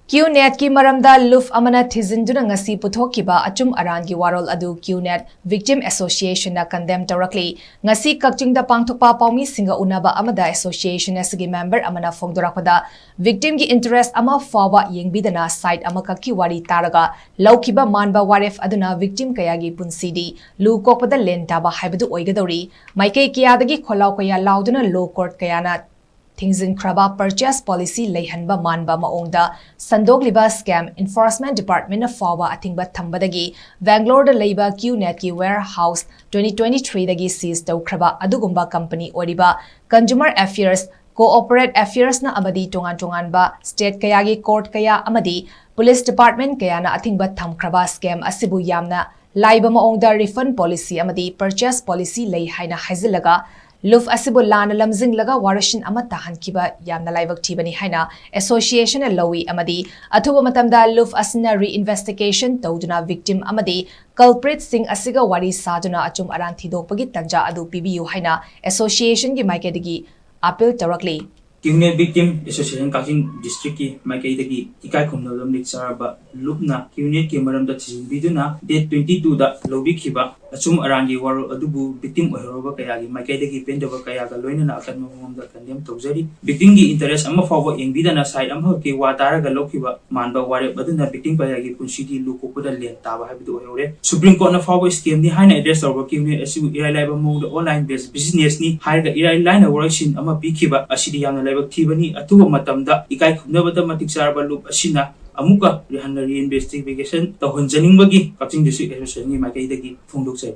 Qnet ki Maramda Luf Amana Thizinduna ngasi puthokkiba Achum Aran ki Warol adu Qnet Victim Association na Condemn Tourakli ngasi kakchingda pangthokpa paumi singa unaba amada association asigi member amana phongdorakpada victim ki interest ama fawa yengbidana site amaka ki wari taraga laukiba manba waref aduna victim kayagi punsidi lu kokpada lentaba haibadu oigadori maikei kiyadagi kholau kaya lauduna law court kayana Thingzin Kraba purchase policy Leihanba Manba Maongda Sandogliba Scam Enforcement Department of Fawa Atingba Thambadagi Bangalore Labor Qnet ki warehouse 2023 dagi seize Tau Kraba Adugumba Company Oriba Consumer Affairs Corporate Affairs na amadi tongan ba state kayagi court kaya amadi police department kaya na atingba thamkraba scam asibu yamna laiba maongda refund policy amadi purchase policy lei haina haizilaga Luf asibu lana lamzing laga warashin amata hankiba yamna laibak tibani haina association lawi amadi athuba matamda Luf asina reinvestigation tawduna victim amadi culprit sing asiga wari saduna achum aran thidokpagi tanja adu pibiyu haina association gi maikadigi appeal Tourakli Qnet Victim Association Kaching District ki Maikaidagi Ikai Khumnodam Lecturaba Lupna Qnet ki Maramda Biduna date 22 da Lobi Kiba Achum Arangi Warol Adubu Victim Oheroba Kayagi Maikaidagi Pendova Kayaga Loina Akan Mamda Condemn Tozeri Victim gi interest ama forward in Bidana side Amho ki Wataraga Lokiba Manba Ware Baduna Victim Kayagi Punsidi Lukoda Lentaba Habitu Ore Supreme Court na forward scheme ni Hina address over Qnet Asu Iraliba Mode online based business ni Haiga Irai line workshin Ama Bikiba Ashidi Yana Tibani atuwa matamda ikai khumnabada matik sarba loop asina amuka reinvestigation tawhunjaningbagi Kaching District Association ni maikaidagi phongdoksai